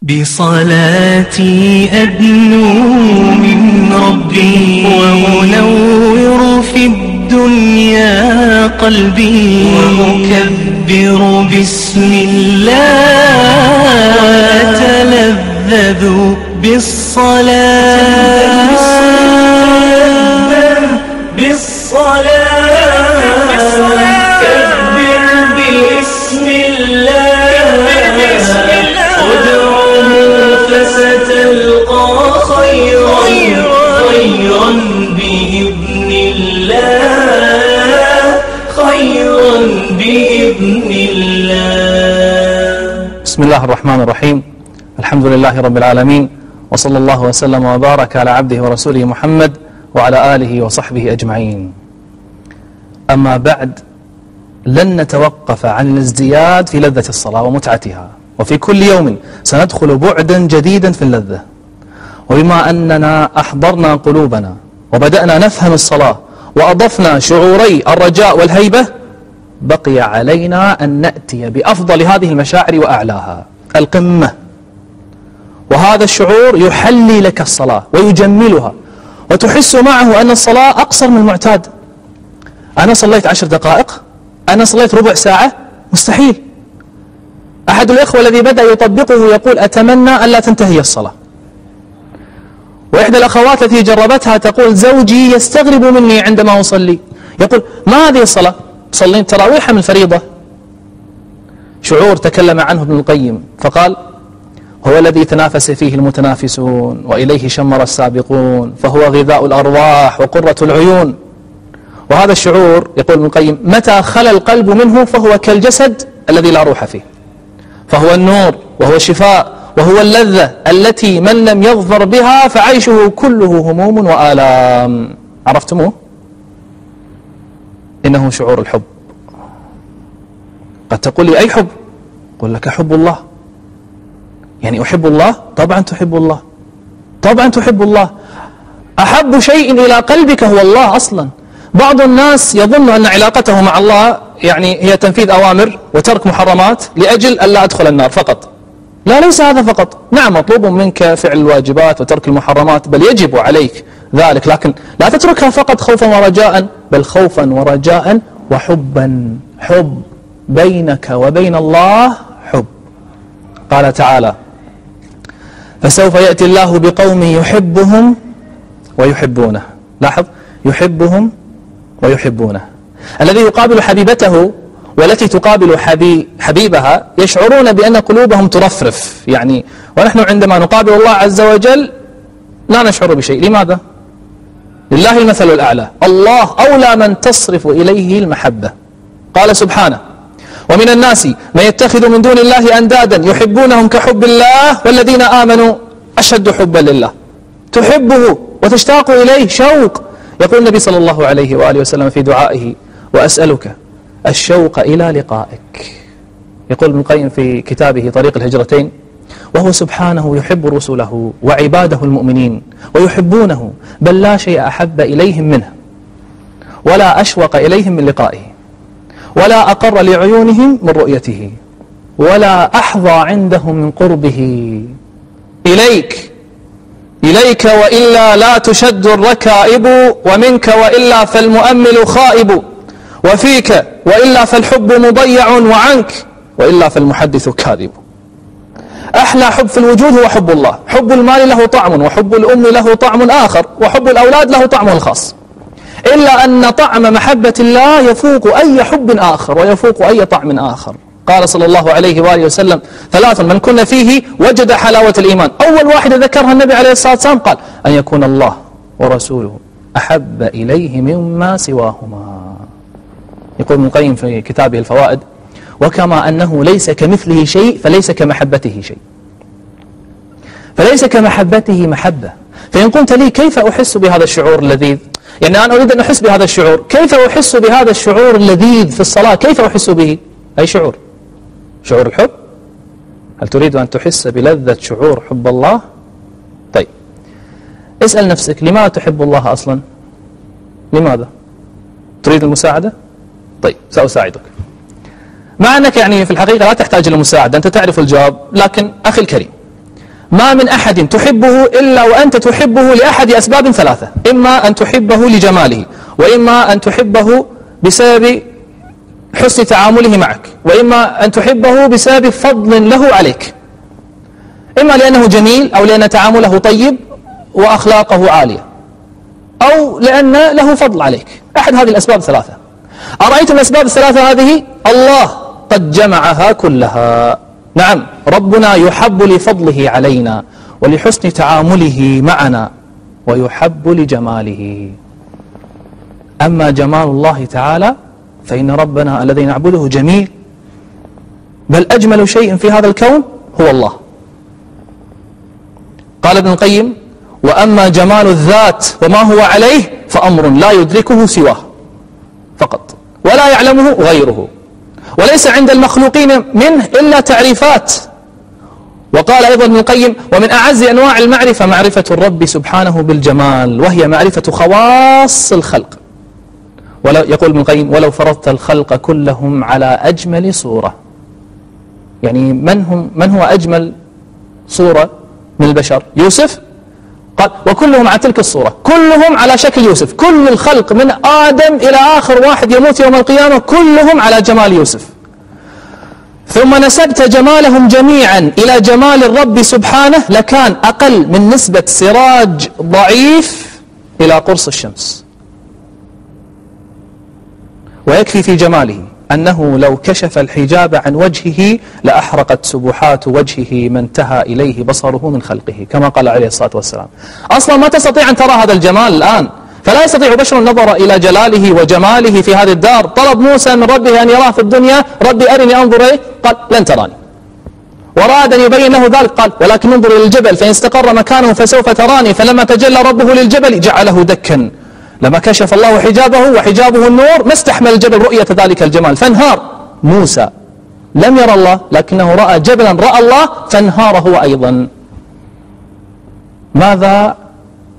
بصلاتي أدنو من ربي وأنور في الدنيا قلبي وأكبر بسم الله وأتلذذ بالصلاة كبر بسم الله ادعوه فستلقى خيرا بإذن الله بإذن الله. بسم الله الرحمن الرحيم. الحمد لله رب العالمين، وصلى الله وسلم وبارك على عبده ورسوله محمد وعلى آله وصحبه أجمعين. أما بعد، لن نتوقف عن الازدياد في لذة الصلاة ومتعتها، وفي كل يوم سندخل بعدا جديدا في اللذة. وبما أننا أحضرنا قلوبنا وبدأنا نفهم الصلاة وأضفنا شعوري الرجاء والهيبة، بقي علينا أن نأتي بأفضل هذه المشاعر وأعلاها، القمة. وهذا الشعور يحلي لك الصلاة ويجملها، وتحس معه أن الصلاة أقصر من المعتاد. أنا صليت 10 دقائق، أنا صليت ربع ساعة، مستحيل. أحد الإخوة الذي بدأ يطبقه يقول أتمنى أن لا تنتهي الصلاة. وإحدى الأخوات التي جربتها تقول زوجي يستغرب مني عندما أصلي، يقول ما هذه الصلاة؟ صلين تراويح من الفريضة. شعور تكلم عنه ابن القيم فقال هو الذي تنافس فيه المتنافسون وإليه شمر السابقون، فهو غذاء الأرواح وقرة العيون. وهذا الشعور يقول ابن القيم متى خلى القلب منه فهو كالجسد الذي لا روح فيه، فهو النور وهو الشفاء وهو اللذة التي من لم يظفر بها فعيشه كله هموم وآلام. عرفتموه؟ إنه شعور الحب. قد تقول لي أي حب؟ قل لك حب الله. يعني أحب الله؟ طبعا تحب الله، طبعا تحب الله. أحب شيء إلى قلبك هو الله أصلا. بعض الناس يظن أن علاقته مع الله يعني هي تنفيذ أوامر وترك محرمات لأجل أن لا أدخل النار فقط. لا، ليس هذا فقط. نعم، مطلوب منك فعل الواجبات وترك المحرمات، بل يجب عليك ذلك، لكن لا تتركها فقط خوفا ورجاء، بل خوفا ورجاء وحبا. حب بينك وبين الله، حب. قال تعالى فسوف يأتي الله بقوم يحبهم ويحبونه. لاحظ، يحبهم ويحبونه. الذي يقابل حبيبته والتي تقابل حبيبها يشعرون بأن قلوبهم ترفرف. يعني ونحن عندما نقابل الله عز وجل لا نشعر بشيء. لماذا؟ لله المثل الأعلى. الله أولى من تصرف إليه المحبة. قال سبحانه ومن الناس من يتخذ من دون الله أندادا يحبونهم كحب الله والذين آمنوا أشد حبا لله. تحبه وتشتاق إليه شوق. يقول النبي صلى الله عليه وآله وسلم في دعائه وأسألك الشوق إلى لقائك. يقول ابن القيم في كتابه طريق الهجرتين وهو سبحانه يحب رسله وعباده المؤمنين ويحبونه، بل لا شيء أحب إليهم منه ولا أشوق إليهم من لقائه، ولا أقر لعيونهم من رؤيته، ولا أحظى عندهم من قربه. إليك وإلا لا تشد الركائب، ومنك وإلا فالمؤمل خائب، وفيك وإلا فالحب مضيع، وعنك وإلا فالمحدث كاذب. أحلى حب في الوجود هو حب الله. حب المال له طعم، وحب الأم له طعم آخر، وحب الأولاد له طعم الخاص، إلا أن طعم محبة الله يفوق أي حب آخر ويفوق أي طعم آخر. قال صلى الله عليه وآله وسلم 3 من كن فيه وجد حلاوة الإيمان. أول واحدة ذكرها النبي عليه الصلاة والسلام قال أن يكون الله ورسوله أحب إليه مما سواهما. يقول ابن القيم في كتابه الفوائد وكما أنه ليس كمثله شيء فليس كمحبته شيء، فليس كمحبته محبة. فإن قلت لي كيف أحس بهذا الشعور اللذيذ، يعني أنا أريد أن أحس بهذا الشعور، كيف أحس بهذا الشعور اللذيذ في الصلاة؟ كيف أحس به؟ أي شعور؟ شعور الحب؟ هل تريد أن تحس بلذة شعور حب الله؟ طيب اسأل نفسك لماذا تحب الله أصلا؟ لماذا؟ تريد المساعدة؟ طيب سأساعدك. مع أنك يعني في الحقيقة لا تحتاج إلى مساعدة، أنت تعرف الجواب، لكن أخي الكريم ما من أحد تحبه إلا وأنت تحبه لأحد أسباب ثلاثة: إما أن تحبه لجماله، وإما أن تحبه بسبب حسن تعامله معك، وإما أن تحبه بسبب فضل له عليك، إما لأنه جميل، أو لأن تعامله طيب وأخلاقه عالية، أو لأن له فضل عليك. أحد هذه الأسباب الثلاثة. أرأيتم الأسباب الثلاثة هذه؟ الله قد جمعها كلها. نعم، ربنا يحب لفضله علينا ولحسن تعامله معنا، ويحب لجماله. أما جمال الله تعالى فإن ربنا الذي نعبده جميل، بل أجمل شيء في هذا الكون هو الله. قال ابن القيم: وأما جمال الذات وما هو عليه فأمر لا يدركه سواه فقط، ولا يعلمه غيره، وليس عند المخلوقين منه إلا تعريفات. وقال أيضا ابن القيم: ومن أعز أنواع المعرفة معرفة الرب سبحانه بالجمال، وهي معرفة خواص الخلق. يقول ابن القيم: ولو فرضت الخلق كلهم على أجمل صورة. يعني من هو أجمل صورة من البشر؟ يوسف. قال: وكلهم على تلك الصورة، كلهم على شكل يوسف، كل الخلق من آدم إلى آخر واحد يموت يوم القيامة كلهم على جمال يوسف. ثم نسبت جمالهم جميعا إلى جمال الرب سبحانه، لكان أقل من نسبة سراج ضعيف إلى قرص الشمس. ويكفي في جماله أنه لو كشف الحجاب عن وجهه لأحرقت سبحات وجهه ما انتهى إليه بصره من خلقه، كما قال عليه الصلاة والسلام. أصلا ما تستطيع أن ترى هذا الجمال الآن، فلا يستطيع بشر النظر إلى جلاله وجماله في هذه الدار. طلب موسى من ربه أن يراه في الدنيا: ربي أرني أنظر إليه، قال: لن تراني. وراد أن يبين له ذلك، قال: ولكن انظر إلى الجبل فإن استقر مكانه فسوف تراني. فلما تجلى ربه للجبل جعله دكا. لما كشف الله حجابه وحجابه النور ما استحمل الجبل رؤية ذلك الجمال فانهار. موسى لم يرى الله، لكنه رأى جبلا رأى الله فانهار هو أيضا. ماذا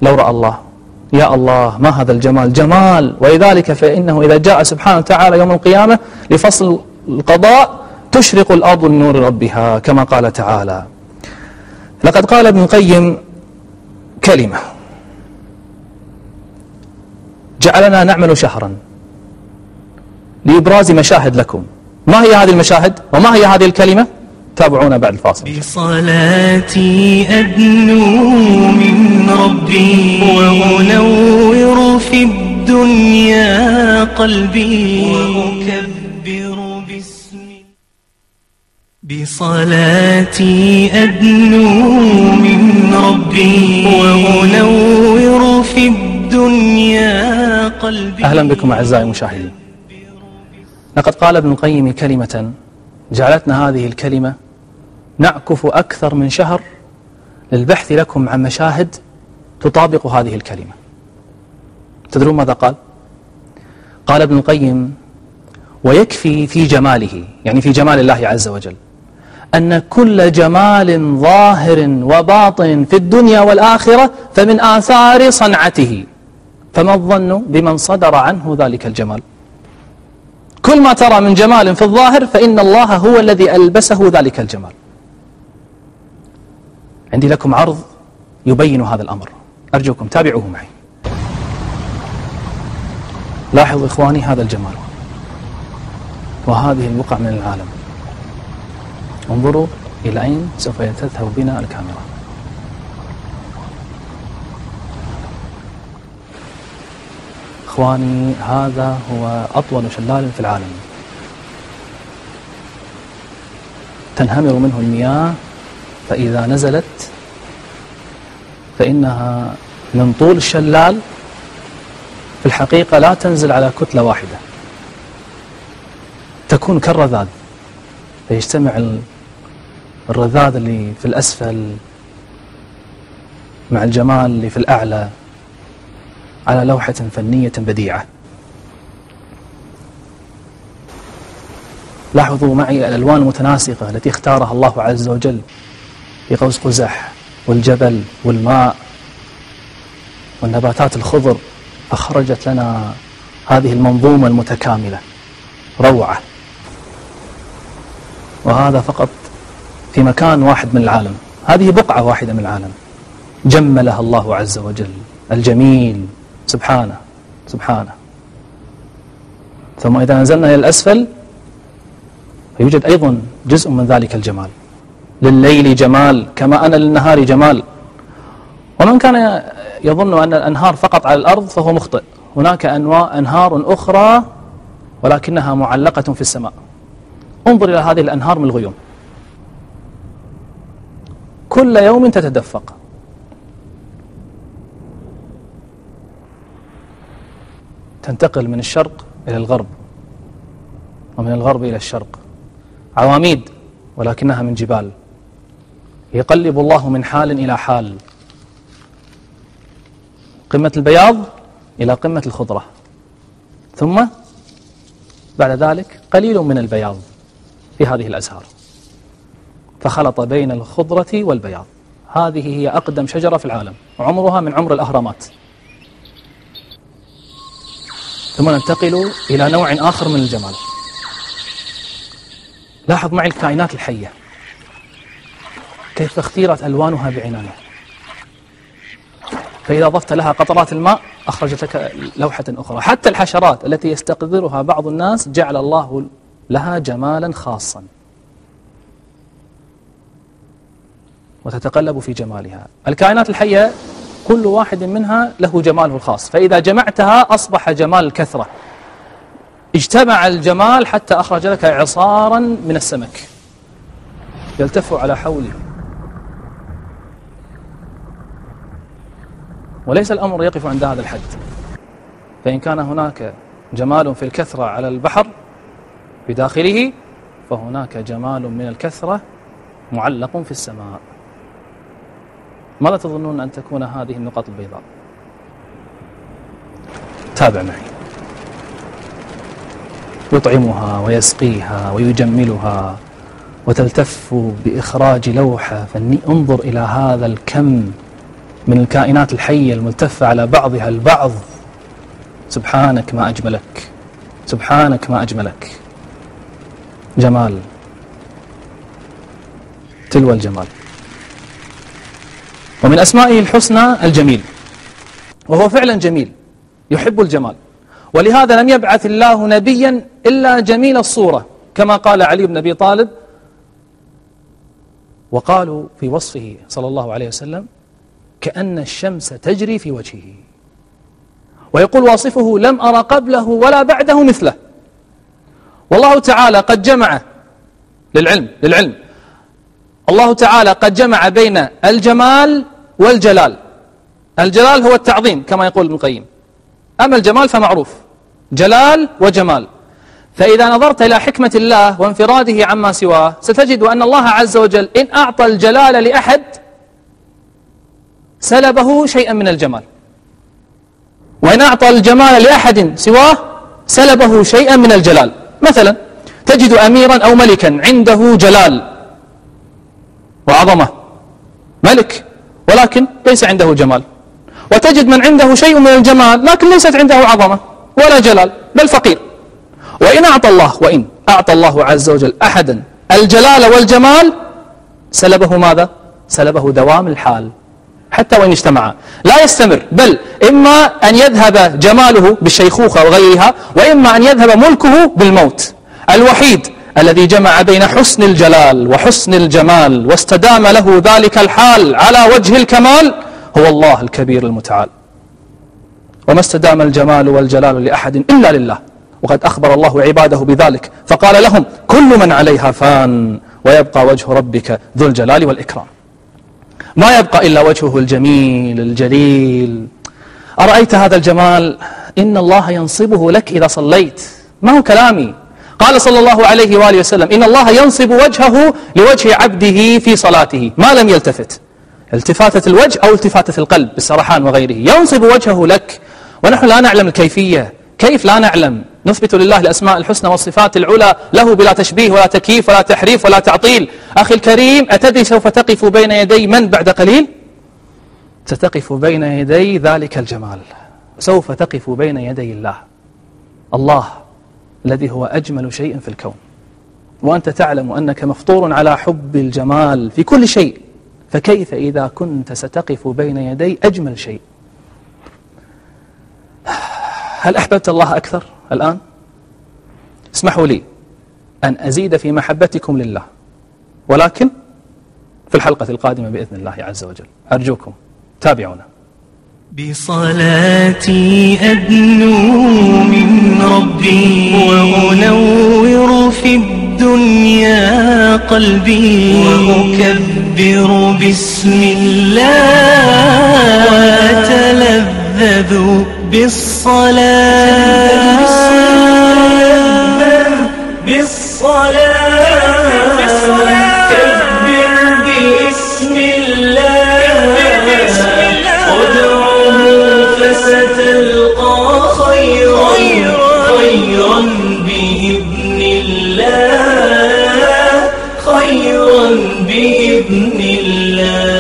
لو رأى الله؟ يا الله، ما هذا الجمال! جمال. ولذلك فإنه إذا جاء سبحانه وتعالى يوم القيامة لفصل القضاء تشرق الأرض من نور ربها، كما قال تعالى. لقد قال ابن القيم كلمة جعلنا نعمل شهرا لإبراز مشاهد لكم. ما هي هذه المشاهد وما هي هذه الكلمة؟ تابعونا بعد الفاصل. بصلاتي أدنو من ربي وأنور في الدنيا قلبي وأكبر باسمي. بصلاتي أدنو من ربي وأنور في الدنيا قلبي. أهلا بكم أعزائي المشاهدين. لقد قال ابن القيم كلمة جعلتنا هذه الكلمة نعكف أكثر من شهر للبحث لكم عن مشاهد تطابق هذه الكلمة. تدرون ماذا قال؟ قال ابن القيم: ويكفي في جماله، يعني في جمال الله عز وجل، أن كل جمال ظاهر وباطن في الدنيا والآخرة فمن آثار صنعته، فما الظن بمن صدر عنه ذلك الجمال؟ كل ما ترى من جمال في الظاهر فإن الله هو الذي ألبسه ذلك الجمال. عندي لكم عرض يبين هذا الأمر، أرجوكم تابعوه معي. لاحظوا إخواني هذا الجمال وهذه البقع من العالم. انظروا إلى أين سوف تذهب بنا الكاميرا. إخواني هذا هو أطول شلال في العالم، تنهمر منه المياه، فإذا نزلت فإنها من طول الشلال في الحقيقة لا تنزل على كتلة واحدة، تكون كالرذاذ، فيجتمع الرذاذ اللي في الأسفل مع الجمال اللي في الأعلى على لوحة فنية بديعة. لاحظوا معي الألوان المتناسقة التي اختارها الله عز وجل في قوس قزح والجبل والماء والنباتات الخضر، فخرجت لنا هذه المنظومة المتكاملة. روعة. وهذا فقط في مكان واحد من العالم، هذه بقعة واحدة من العالم جملها الله عز وجل، الجميل سبحانه سبحانه. ثم إذا نزلنا إلى الأسفل فيوجد أيضا جزء من ذلك الجمال. لليل جمال كما أن للنهار جمال. ومن كان يظن أن الأنهار فقط على الأرض فهو مخطئ. هناك أنهار أخرى ولكنها معلقة في السماء. انظر إلى هذه الأنهار من الغيوم، كل يوم تتدفق. تنتقل من الشرق إلى الغرب ومن الغرب إلى الشرق، عواميد ولكنها من جبال. يقلب الله من حال إلى حال، قمة البياض إلى قمة الخضرة، ثم بعد ذلك قليل من البياض في هذه الأزهار، فخلط بين الخضرة والبياض. هذه هي أقدم شجرة في العالم، عمرها من عمر الأهرامات. ثم ننتقل إلى نوع آخر من الجمال. لاحظ معي الكائنات الحية كيف اختيرت ألوانها بعناية، فإذا ضفت لها قطرات الماء أخرجت لك لوحة أخرى. حتى الحشرات التي يستقذرها بعض الناس جعل الله لها جمالا خاصا وتتقلب في جمالها. الكائنات الحية كل واحد منها له جماله الخاص، فإذا جمعتها أصبح جمال الكثرة. اجتمع الجمال حتى أخرج لك عصارا من السمك يلتف على حوله. وليس الأمر يقف عند هذا الحد، فإن كان هناك جمال في الكثرة على البحر بداخله، فهناك جمال من الكثرة معلق في السماء. ماذا تظنون أن تكون هذه النقاط البيضاء؟ تابع معي. يطعمها ويسقيها ويجملها وتلتف بإخراج لوحة. انظر إلى هذا الكم من الكائنات الحية الملتفة على بعضها البعض. سبحانك ما أجملك، سبحانك ما أجملك. جمال تلو الجمال. ومن أسمائه الحسنى الجميل، وهو فعلا جميل يحب الجمال، ولهذا لم يبعث الله نبيا إلا جميل الصورة، كما قال علي بن أبي طالب. وقالوا في وصفه صلى الله عليه وسلم كأن الشمس تجري في وجهه. ويقول واصفه لم أرى قبله ولا بعده مثله. والله تعالى قد جمع للعلم الله تعالى قد جمع بين الجمال والجلال. الجلال هو التعظيم كما يقول ابن القيم، أما الجمال فمعروف، جلال وجمال. فإذا نظرت إلى حكمة الله وانفراده عما سواه ستجد أن الله عز وجل إن أعطى الجلال لأحد سلبه شيئا من الجمال، وإن أعطى الجمال لأحد سواه سلبه شيئا من الجلال. مثلا تجد أميرا أو ملكا عنده جلال وعظمة، ملك ولكن ليس عنده جمال، وتجد من عنده شيء من الجمال لكن ليست عنده عظمة ولا جلال بل فقير. وإن أعطى الله عز وجل أحدا الجلال والجمال سلبه ماذا؟ سلبه دوام الحال، حتى وإن اجتمعا لا يستمر، بل إما أن يذهب جماله بالشيخوخة وغيرها، وإما أن يذهب ملكه بالموت. الوحيد الذي جمع بين حسن الجلال وحسن الجمال واستدام له ذلك الحال على وجه الكمال هو الله الكبير المتعال. وما استدام الجمال والجلال لأحد إلا لله، وقد أخبر الله عباده بذلك فقال لهم كل من عليها فان ويبقى وجه ربك ذو الجلال والإكرام. ما يبقى إلا وجهه الجميل الجليل. أرأيت هذا الجمال؟ إن الله ينصبه لك إذا صليت، ما هو كلامي. قال صلى الله عليه وآله وسلم إن الله ينصب وجهه لوجه عبده في صلاته ما لم يلتفت، التفاتة الوجه أو التفاتة القلب بالسرحان وغيره، ينصب وجهه لك. ونحن لا نعلم الكيفية، كيف لا نعلم؟ نثبت لله الأسماء الحسنى والصفات العلى له بلا تشبيه ولا تكييف ولا تحريف ولا تعطيل. أخي الكريم، أتدري سوف تقف بين يدي من بعد قليل؟ ستقف بين يدي ذلك الجمال، سوف تقف بين يدي الله الذي هو أجمل شيء في الكون. وأنت تعلم أنك مفطور على حب الجمال في كل شيء، فكيف إذا كنت ستقف بين يدي أجمل شيء؟ هل أحببت الله أكثر الآن؟ اسمحوا لي أن أزيد في محبتكم لله، ولكن في الحلقة القادمة بإذن الله عز وجل. أرجوكم تابعونا. بصلاتي أدنو من ربي وأنور في الدنيا قلبي وأكبر بسم الله وأتلذذ بالصلاة كبر باسم الله ادعه فستلقى خيرا بإذن الله خيرا بإذن الله.